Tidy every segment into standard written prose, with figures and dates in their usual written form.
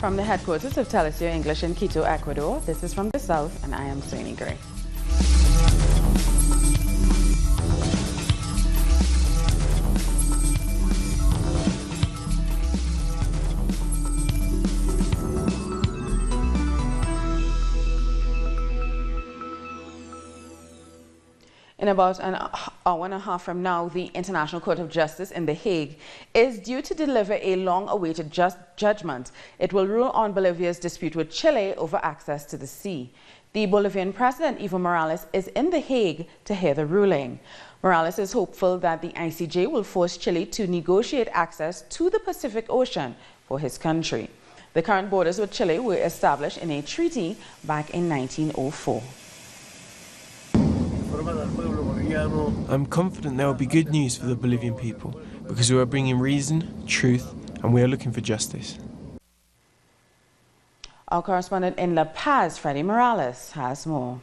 From the headquarters of Telesur English in Quito, Ecuador, this is From the South, and I am Sweeney Gray. In about an hour and a half from now, the International Court of Justice in The Hague is due to deliver a long-awaited judgment. It will rule on Bolivia's dispute with Chile over access to the sea. The Bolivian President, Evo Morales, is in The Hague to hear the ruling. Morales is hopeful that the ICJ will force Chile to negotiate access to the Pacific Ocean for his country. The current borders with Chile were established in a treaty back in 1904. I'm confident there will be good news for the Bolivian people because we are bringing reason, truth, and we are looking for justice. Our correspondent in La Paz, Freddy Morales, has more.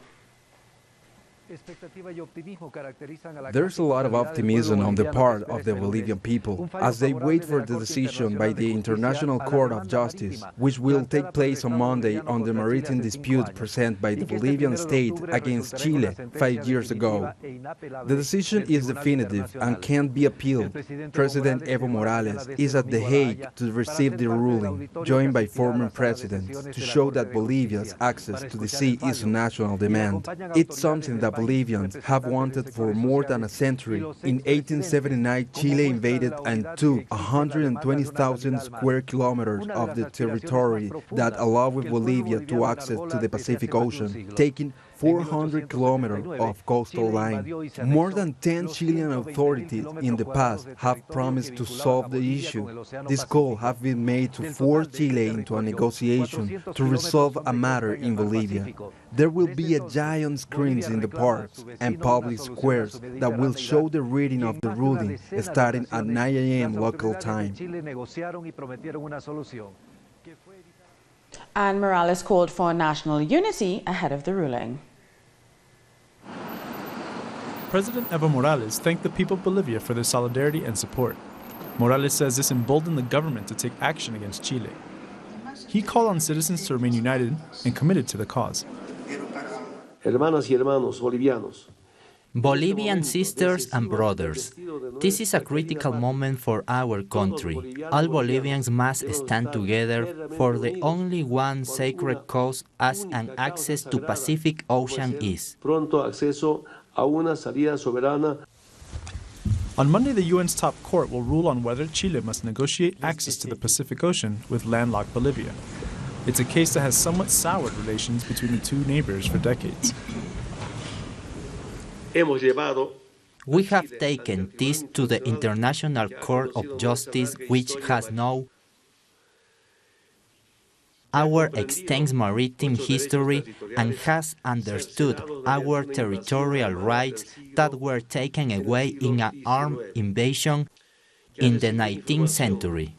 There's a lot of optimism on the part of the Bolivian people as they wait for the decision by the International Court of Justice, which will take place on Monday on the maritime dispute presented by the Bolivian state against Chile 5 years ago. The decision is definitive and can't be appealed. President Evo Morales is at The Hague to receive the ruling, joined by former presidents, to show that Bolivia's access to the sea is a national demand. It's something that Bolivians have wanted for more than a century. In 1879, Chile invaded and took 120,000 square kilometers of the territory that allowed Bolivia to access to the Pacific Ocean, taking 400 kilometers of coastal line. More than 10 Chilean authorities in the past have promised to solve the issue. This call has been made to force Chile into a negotiation to resolve a matter in Bolivia. There will be a giant screens in the parks and public squares that will show the reading of the ruling starting at 9 a.m. local time. And Morales called for national unity ahead of the ruling. President Evo Morales thanked the people of Bolivia for their solidarity and support. Morales says this emboldened the government to take action against Chile. He called on citizens to remain united and committed to the cause. Hermanas y hermanos bolivianos. Bolivian sisters and brothers, this is a critical moment for our country. All Bolivians must stand together for the only one sacred cause as an access to Pacific Ocean is. On Monday, the UN's top court will rule on whether Chile must negotiate access to the Pacific Ocean with landlocked Bolivia. It's a case that has somewhat soured relations between the two neighbors for decades. We have taken this to the International Court of Justice, which has known our extensive maritime history and has understood our territorial rights that were taken away in an armed invasion in the 19th century.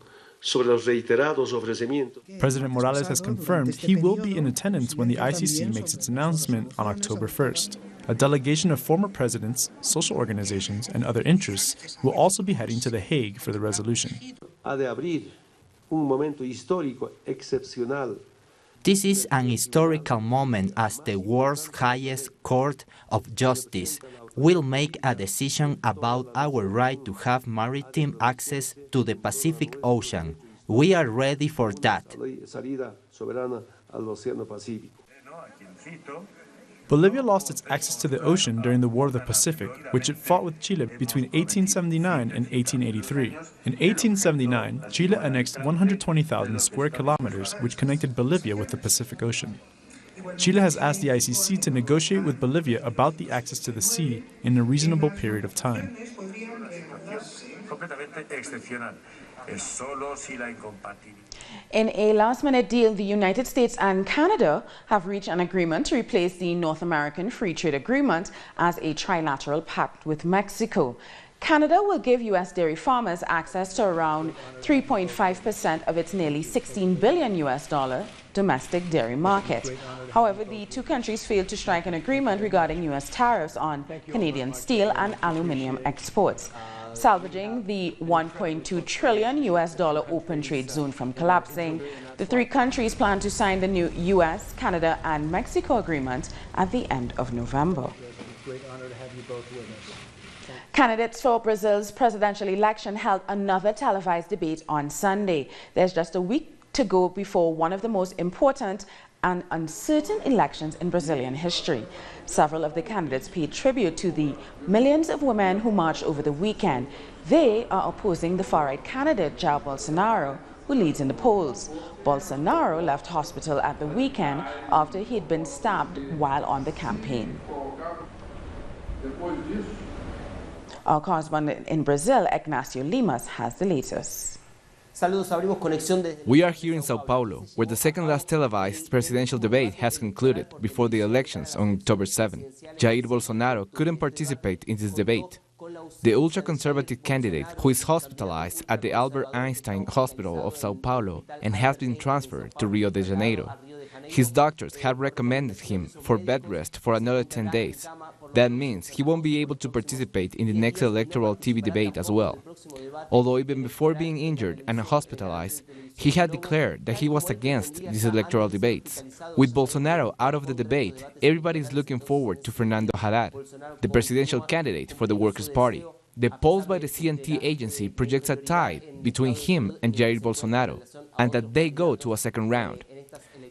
President Morales has confirmed he will be in attendance when the ICC makes its announcement on October 1st. A delegation of former presidents, social organizations, and other interests will also be heading to The Hague for the resolution. This is an historical moment as the world's highest court of justice will make a decision about our right to have maritime access to the Pacific Ocean. We are ready for that. Bolivia lost its access to the ocean during the War of the Pacific, which it fought with Chile between 1879 and 1883. In 1879, Chile annexed 120,000 square kilometers, which connected Bolivia with the Pacific Ocean. Chile has asked the ICC to negotiate with Bolivia about the access to the sea in a reasonable period of time. In a last-minute deal, the United States and Canada have reached an agreement to replace the North American Free Trade Agreement as a trilateral pact with Mexico. Canada will give U.S. dairy farmers access to around 3.5% of its nearly $16 billion domestic dairy market. However, the two countries failed to strike an agreement regarding U.S. tariffs on Canadian steel and aluminum exports. Salvaging the $1.2 trillion open trade zone from collapsing, the three countries plan to sign the new U.S., Canada, and Mexico agreement at the end of November. Great honor to have you both with us. Candidates for Brazil's presidential election held another televised debate on Sunday. There's just a week to go before one of the most important and uncertain elections in Brazilian history. Several of the candidates paid tribute to the millions of women who marched over the weekend. They are opposing the far-right candidate Jair Bolsonaro, who leads in the polls. Bolsonaro left hospital at the weekend after he'd been stabbed while on the campaign. Our correspondent in Brazil, Ignacio Limas, has the latest. We are here in Sao Paulo, where the second last televised presidential debate has concluded before the elections on October 7. Jair Bolsonaro couldn't participate in this debate. The ultra-conservative candidate, who is hospitalized at the Albert Einstein Hospital of Sao Paulo and has been transferred to Rio de Janeiro. His doctors have recommended him for bed rest for another 10 days. That means he won't be able to participate in the next electoral TV debate as well. Although even before being injured and hospitalized, he had declared that he was against these electoral debates. With Bolsonaro out of the debate, everybody is looking forward to Fernando Haddad, the presidential candidate for the Workers' Party. The polls by the CNT agency projects a tie between him and Jair Bolsonaro, and that they go to a second round.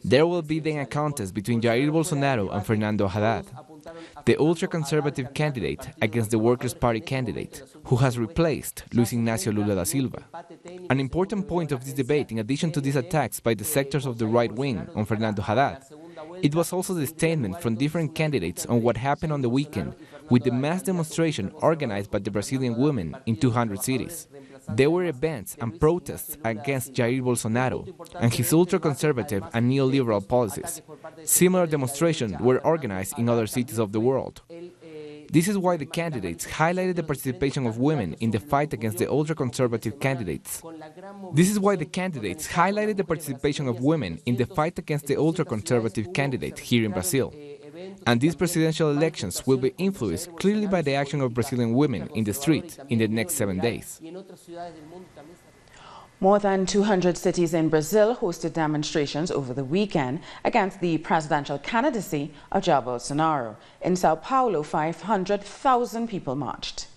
There will be then a contest between Jair Bolsonaro and Fernando Haddad, the ultra-conservative candidate against the Workers' Party candidate, who has replaced Luis Ignacio Lula da Silva. An important point of this debate, in addition to these attacks by the sectors of the right wing on Fernando Haddad, it was also the statement from different candidates on what happened on the weekend with the mass demonstration organized by the Brazilian women in 200 cities. There were events and protests against Jair Bolsonaro and his ultra-conservative and neoliberal policies. Similar demonstrations were organized in other cities of the world. This is why the candidates highlighted the participation of women in the fight against the ultra-conservative candidates. This is why the candidates highlighted the participation of women in the fight against the ultra-conservative candidate here in Brazil. And these presidential elections will be influenced clearly by the action of Brazilian women in the street in the next 7 days. More than 200 cities in Brazil hosted demonstrations over the weekend against the presidential candidacy of Jair Bolsonaro. In Sao Paulo, 500,000 people marched.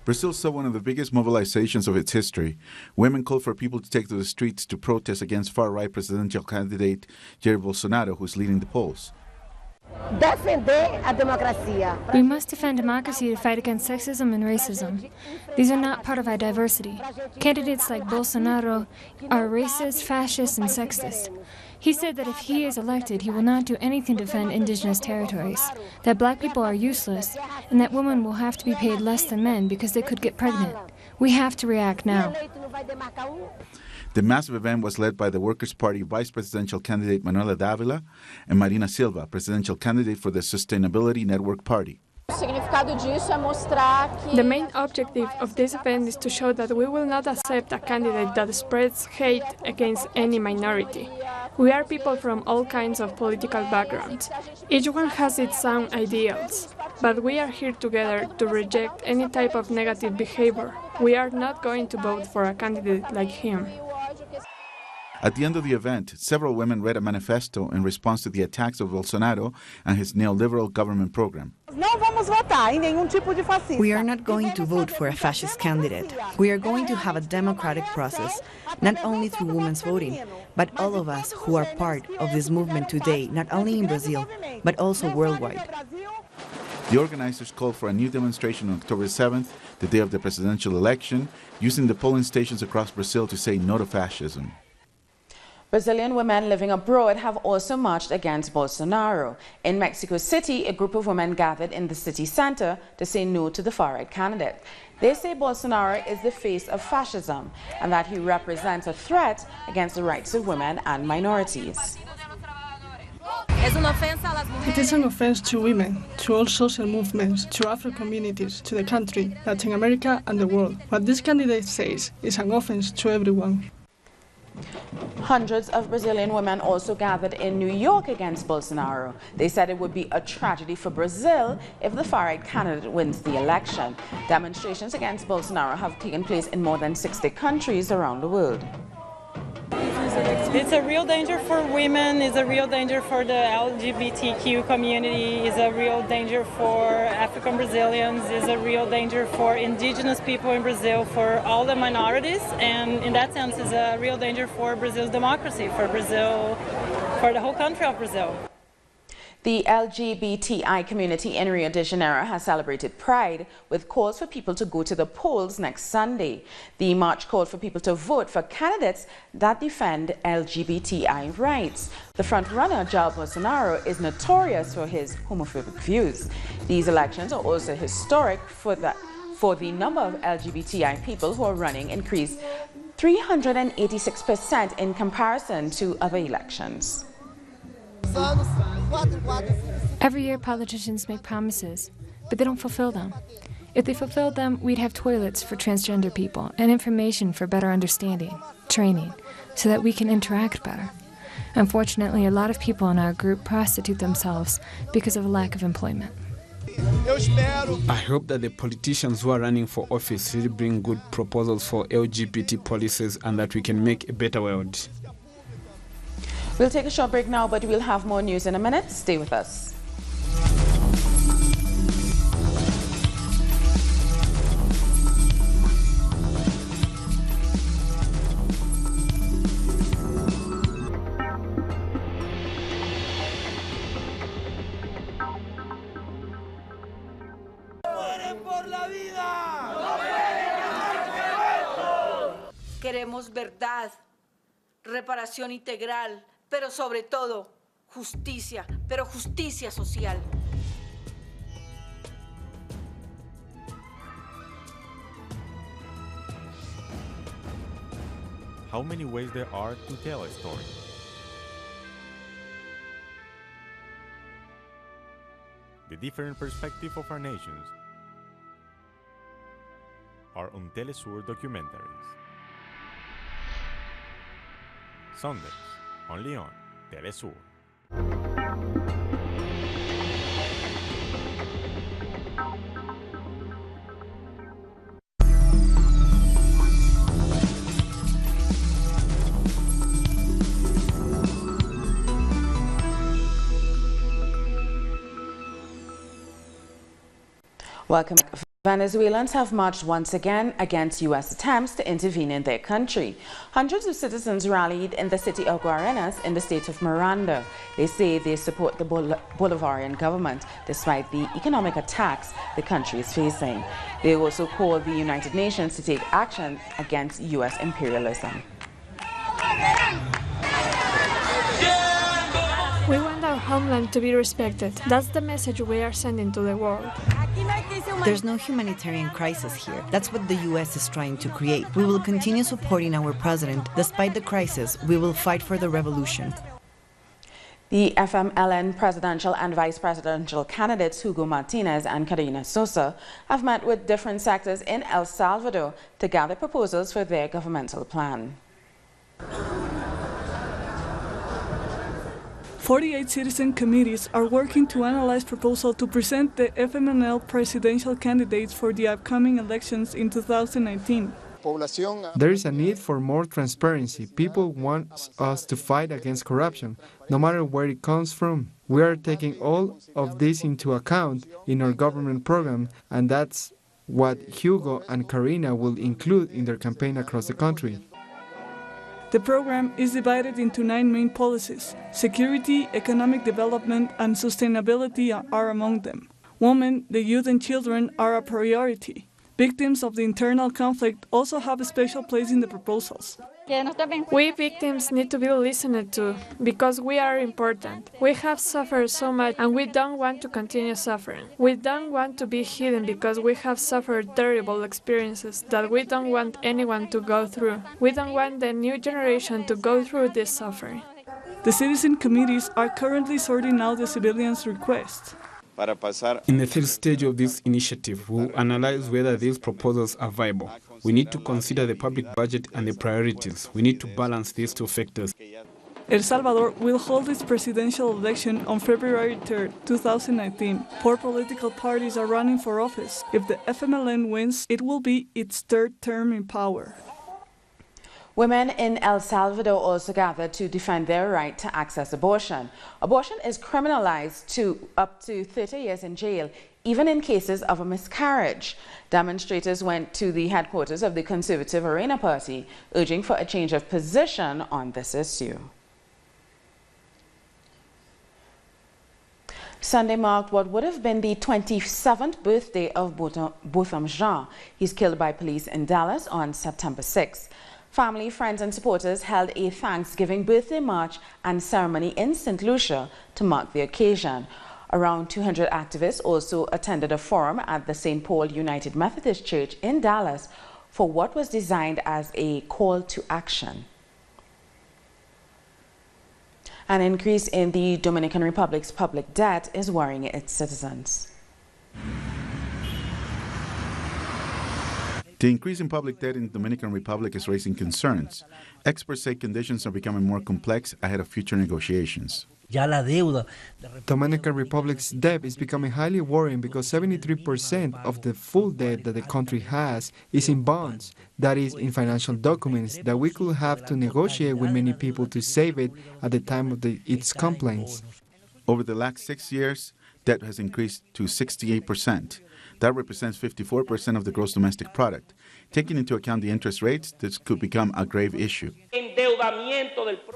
Brazil saw one of the biggest mobilizations of its history. Women called for people to take to the streets to protest against far-right presidential candidate Jair Bolsonaro, who is leading the polls. We must defend democracy to fight against sexism and racism. These are not part of our diversity. Candidates like Bolsonaro are racist, fascist, and sexist. He said that if he is elected, he will not do anything to defend indigenous territories, that black people are useless, and that women will have to be paid less than men because they could get pregnant. We have to react now. The massive event was led by the Workers' Party vice presidential candidate Manuela Dávila and Marina Silva, presidential candidate for the Sustainability Network Party. The main objective of this event is to show that we will not accept a candidate that spreads hate against any minority. We are people from all kinds of political backgrounds. Each one has its own ideals, but we are here together to reject any type of negative behavior. We are not going to vote for a candidate like him. At the end of the event, several women read a manifesto in response to the attacks of Bolsonaro and his neoliberal government program. We are not going to vote for a fascist candidate. We are going to have a democratic process, not only through women's voting, but all of us who are part of this movement today, not only in Brazil, but also worldwide. The organizers called for a new demonstration on October 7th, the day of the presidential election, using the polling stations across Brazil to say no to fascism. Brazilian women living abroad have also marched against Bolsonaro. In Mexico City, a group of women gathered in the city center to say no to the far-right candidate. They say Bolsonaro is the face of fascism and that he represents a threat against the rights of women and minorities. It is an offense to women, to all social movements, to Afro communities, to the country, Latin America and the world. What this candidate says is an offense to everyone. Hundreds of Brazilian women also gathered in New York against Bolsonaro. They said it would be a tragedy for Brazil if the far-right candidate wins the election. Demonstrations against Bolsonaro have taken place in more than 60 countries around the world. It's a real danger for women, it's a real danger for the LGBTQ community, it's a real danger for African Brazilians, it's a real danger for indigenous people in Brazil, for all the minorities, and in that sense it's a real danger for Brazil's democracy, for Brazil, for the whole country of Brazil. The LGBTI community in Rio de Janeiro has celebrated Pride with calls for people to go to the polls next Sunday. The march called for people to vote for candidates that defend LGBTI rights. The front-runner, Jair Bolsonaro, is notorious for his homophobic views. These elections are also historic for the number of LGBTI people who are running increased 386% in comparison to other elections. Every year politicians make promises, but they don't fulfill them. If they fulfilled them, we'd have toilets for transgender people and information for better understanding, training, so that we can interact better. Unfortunately, a lot of people in our group prostitute themselves because of a lack of employment. I hope that the politicians who are running for office really bring good proposals for LGBT policies and that we can make a better world. We'll take a short break now, but we'll have more news in a minute. Stay with us. Queremos verdad, reparación integral, pero sobre todo justicia, pero justicia social. How many ways there are to tell a story? The different perspectives of our nations are on Telesur documentaries. Sundays, only on Telesur. Welcome. Venezuelans have marched once again against U.S. attempts to intervene in their country. Hundreds of citizens rallied in the city of Guarenas in the state of Miranda. They say they support the Bolivarian government despite the economic attacks the country is facing. They also called the United Nations to take action against U.S. imperialism. We want our homeland to be respected. That's the message we are sending to the world. There's no humanitarian crisis here. That's what the U.S. is trying to create. We will continue supporting our president. Despite the crisis, we will fight for the revolution. The FMLN presidential and vice presidential candidates Hugo Martinez and Karina Sosa have met with different sectors in El Salvador to gather proposals for their governmental plan. 48 citizen committees are working to analyze proposals to present the FMLN presidential candidates for the upcoming elections in 2019. There is a need for more transparency. People want us to fight against corruption, no matter where it comes from. We are taking all of this into account in our government program, and that's what Hugo and Karina will include in their campaign across the country. The program is divided into 9 main policies. Security, economic development, and sustainability are among them. Women, the youth, and children are a priority. Victims of the internal conflict also have a special place in the proposals. We victims need to be listened to because we are important. We have suffered so much and we don't want to continue suffering. We don't want to be hidden because we have suffered terrible experiences that we don't want anyone to go through. We don't want the new generation to go through this suffering. The citizen committees are currently sorting out the civilians' requests. In the third stage of this initiative, we'll analyze whether these proposals are viable. We need to consider the public budget and the priorities. We need to balance these two factors. El Salvador will hold its presidential election on February 3, 2019. 4 political parties are running for office. If the FMLN wins, it will be its 3rd term in power. Women in El Salvador also gathered to defend their right to access abortion. Abortion is criminalized to up to 30 years in jail, even in cases of a miscarriage. Demonstrators went to the headquarters of the Conservative Arena Party, urging for a change of position on this issue. Sunday marked what would have been the 27th birthday of Botham Jean. He's killed by police in Dallas on September 6. Family, friends and supporters held a Thanksgiving birthday march and ceremony in St. Lucia to mark the occasion. Around 200 activists also attended a forum at the St. Paul United Methodist Church in Dallas for what was designed as a call to action. An increase in the Dominican Republic's public debt is worrying its citizens. The increase in public debt in the Dominican Republic is raising concerns. Experts say conditions are becoming more complex ahead of future negotiations. Dominican Republic's debt is becoming highly worrying because 73% of the full debt that the country has is in bonds, that is, in financial documents that we could have to negotiate with many people to save it at the time of its complaints. Over the last 6 years, debt has increased to 68%. That represents 54% of the gross domestic product. Taking into account the interest rates, this could become a grave issue.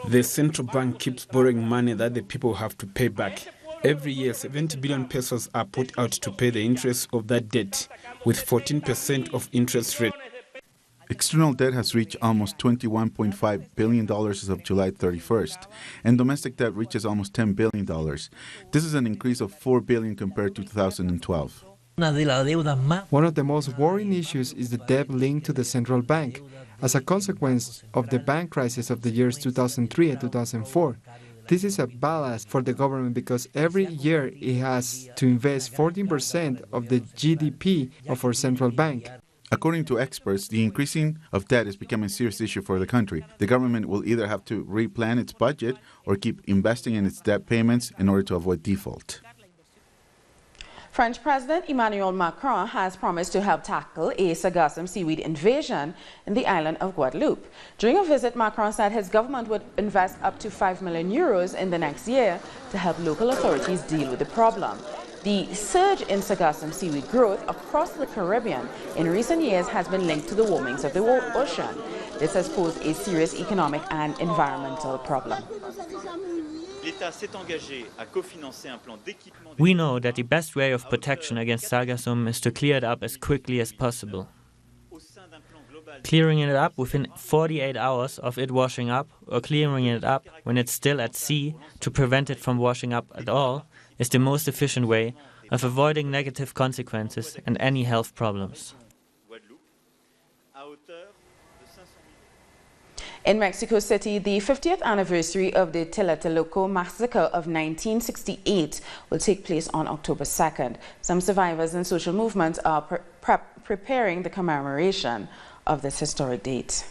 The central bank keeps borrowing money that the people have to pay back. Every year, 70 billion pesos are put out to pay the interest of that debt, with 14% of interest rate. External debt has reached almost $21.5 billion as of July 31st, and domestic debt reaches almost $10 billion. This is an increase of $4 billion compared to 2012. One of the most worrying issues is the debt linked to the central bank, as a consequence of the bank crisis of the years 2003 and 2004. This is a ballast for the government because every year it has to invest 14% of the GDP of our central bank. According to experts, the increasing of debt is becoming a serious issue for the country. The government will either have to replan its budget or keep investing in its debt payments in order to avoid default. French President Emmanuel Macron has promised to help tackle a sargassum seaweed invasion in the island of Guadeloupe. During a visit, Macron said his government would invest up to 5 million euros in the next year to help local authorities deal with the problem. The surge in sargassum seaweed growth across the Caribbean in recent years has been linked to the warmings of the ocean. This has posed a serious economic and environmental problem. We know that the best way of protection against sargassum is to clear it up as quickly as possible. Clearing it up within 48 hours of it washing up, or clearing it up when it's still at sea to prevent it from washing up at all, is the most efficient way of avoiding negative consequences and any health problems. In Mexico City, the 50th anniversary of the Tlatelolco massacre of 1968 will take place on October 2nd. Some survivors and social movements are preparing the commemoration of this historic date.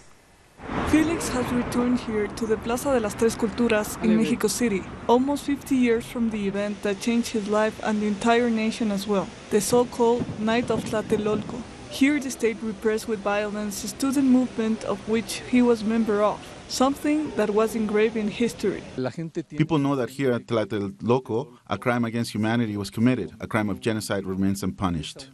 Felix has returned here to the Plaza de las Tres Culturas in Mexico City, almost 50 years from the event that changed his life and the entire nation as well, the so-called Night of Tlatelolco. Here the state repressed with violence the student movement of which he was a member of, something that was engraved in history. People know that here at Tlatelolco, a crime against humanity was committed. A crime of genocide remains unpunished.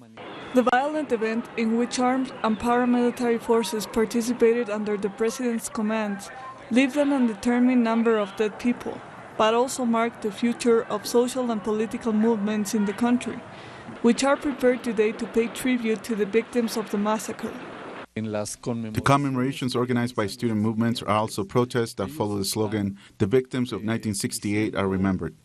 The violent event, in which armed and paramilitary forces participated under the president's commands, left an undetermined number of dead people, but also marked the future of social and political movements in the country, which are prepared today to pay tribute to the victims of the massacre. The commemorations organized by student movements are also protests that follow the slogan, "The victims of 1968 are remembered."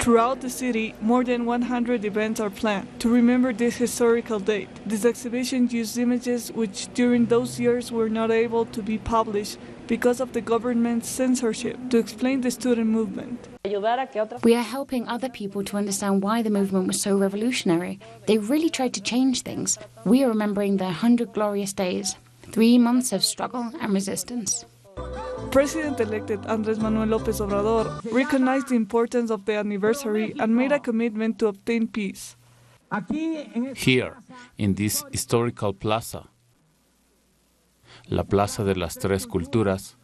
Throughout the city, more than 100 events are planned to remember this historical date. This exhibition used images which during those years were not able to be published because of the government's censorship to explain the student movement. We are helping other people to understand why the movement was so revolutionary. They really tried to change things. We are remembering their 100 glorious days. 3 months of struggle and resistance. President-elected Andrés Manuel López Obrador recognized the importance of the anniversary and made a commitment to obtain peace. Here, in this historical plaza, La Plaza de las Tres Culturas,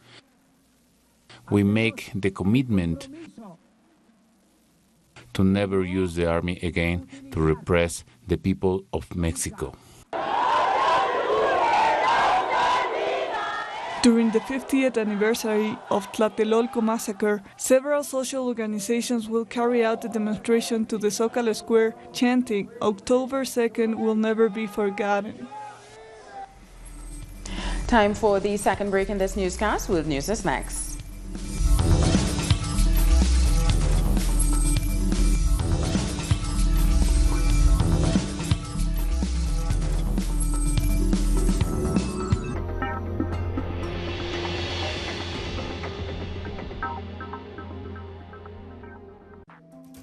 we make the commitment to never use the army again to repress the people of Mexico. During the 50th anniversary of Tlatelolco massacre, several social organizations will carry out a demonstration to the Zócalo Square chanting, "October 2nd will never be forgotten." Time for the second break in this newscast. World News is next.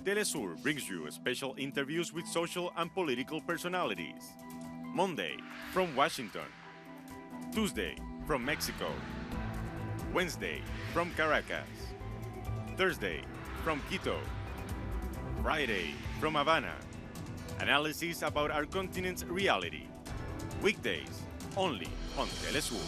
Telesur brings you special interviews with social and political personalities. Monday, from Washington. Tuesday, from Mexico. Wednesday, from Caracas. Thursday, from Quito. Friday, from Havana. Analysis about our continent's reality. Weekdays, only on Telesur.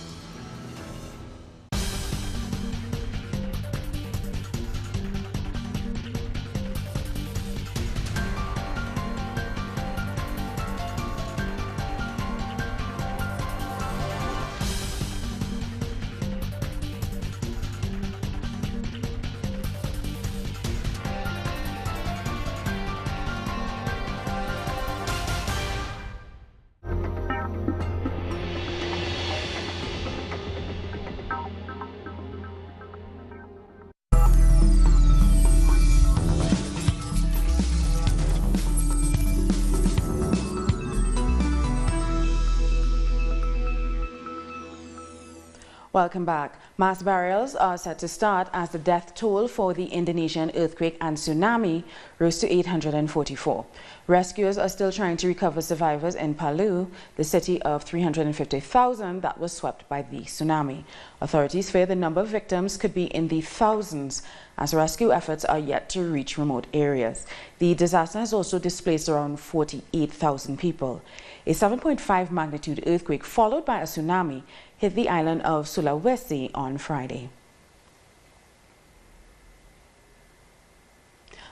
Welcome back. Mass burials are set to start as the death toll for the Indonesian earthquake and tsunami rose to 844. Rescuers are still trying to recover survivors in Palu, the city of 350,000 that was swept by the tsunami. Authorities fear the number of victims could be in the thousands as rescue efforts are yet to reach remote areas. The disaster has also displaced around 48,000 people. A 7.5 magnitude earthquake followed by a tsunami hit the island of Sulawesi on Friday.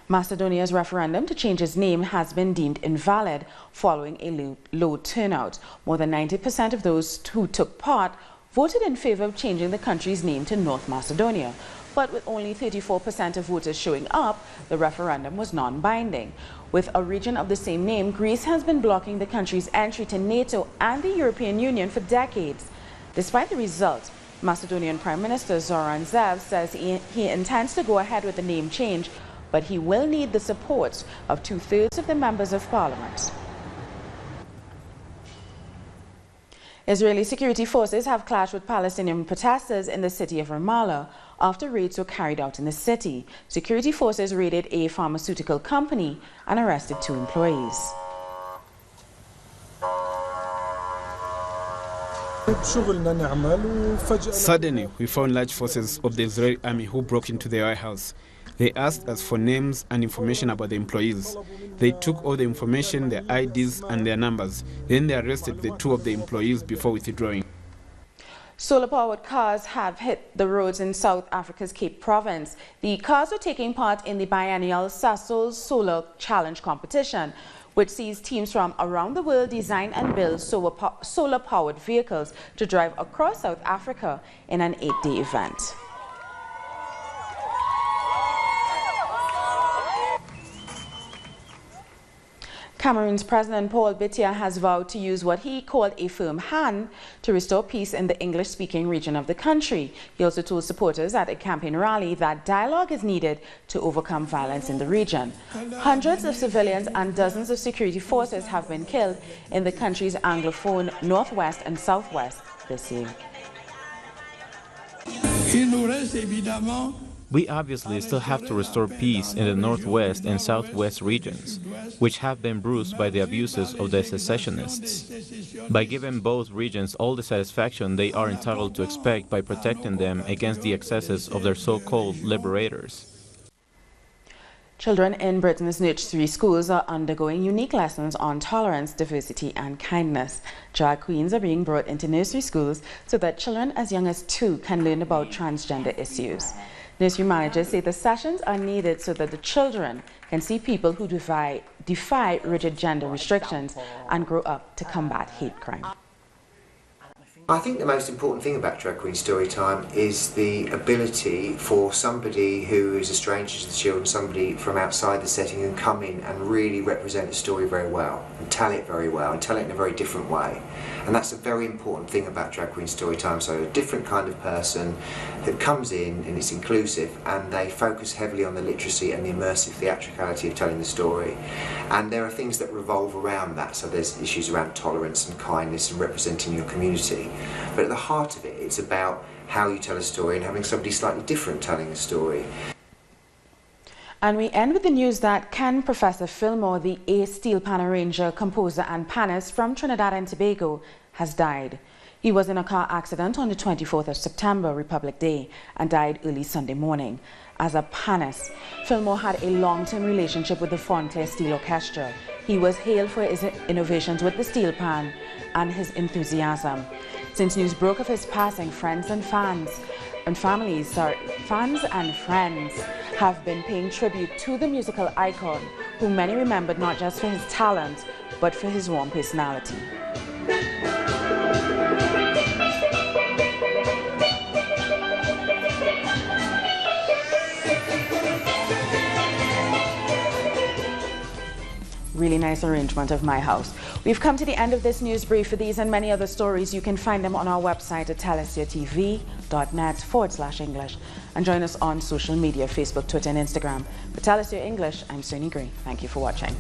Macedonia's referendum to change its name has been deemed invalid following a low turnout. More than 90% of those who took part voted in favor of changing the country's name to North Macedonia. But with only 34% of voters showing up, the referendum was non-binding. With a region of the same name, Greece has been blocking the country's entry to NATO and the European Union for decades. Despite the result, Macedonian Prime Minister Zoran Zaev says he intends to go ahead with the name change, but he will need the support of 2/3 of the members of parliament. Israeli security forces have clashed with Palestinian protesters in the city of Ramallah after raids were carried out in the city. Security forces raided a pharmaceutical company and arrested 2 employees. Suddenly, we found large forces of the Israeli army who broke into the warehouse. They asked us for names and information about the employees. They took all the information, their IDs and their numbers. Then they arrested the 2 of the employees before withdrawing. Solar-powered cars have hit the roads in South Africa's Cape Province. The cars are taking part in the biennial Sasol Solar Challenge competition, which sees teams from around the world design and build solar-powered vehicles to drive across South Africa in an 8-day event. Cameroon's President Paul Biya has vowed to use what he called a firm hand to restore peace in the English-speaking region of the country. He also told supporters at a campaign rally that dialogue is needed to overcome violence in the region. Hundreds of civilians and dozens of security forces have been killed in the country's Anglophone northwest and southwest this year. We obviously still have to restore peace in the northwest and southwest regions, which have been bruised by the abuses of the secessionists, by giving both regions all the satisfaction they are entitled to expect by protecting them against the excesses of their so-called liberators. Children in Britain's nursery schools are undergoing unique lessons on tolerance, diversity and kindness. Drag queens are being brought into nursery schools so that children as young as 2 can learn about transgender issues. Nursery managers say the sessions are needed so that the children can see people who defy rigid gender restrictions and grow up to combat hate crime. I think the most important thing about Drag Queen Storytime is the ability for somebody who is a stranger to the children, somebody from outside the setting, and come in and really represent the story very well, and tell it very well, and tell it in a very different way. And that's a very important thing about Drag Queen Storytime. So a different kind of person that comes in, and it's inclusive, and they focus heavily on the literacy and the immersive theatricality of telling the story. And there are things that revolve around that, so there's issues around tolerance and kindness and representing your community. But at the heart of it, it's about how you tell a story and having somebody slightly different telling a story. And we end with the news that Ken Professor Fillmore, the ace steel pan arranger, composer and panist from Trinidad and Tobago, has died. He was in a car accident on the 24th of September, Republic Day, and died early Sunday morning. As a panist, Fillmore had a long-term relationship with the Fontclair Steel Orchestra. He was hailed for his innovations with the steel pan and his enthusiasm. Since news broke of his passing, fans and friends have been paying tribute to the musical icon, whom many remembered not just for his talent, but for his warm personality. Really nice arrangement of my house. We've come to the end of this news brief. For these and many other stories, you can find them on our website at telesurtv.net/English. And join us on social media, Facebook, Twitter and Instagram. For Telesur English, I'm Sony Gray. Thank you for watching.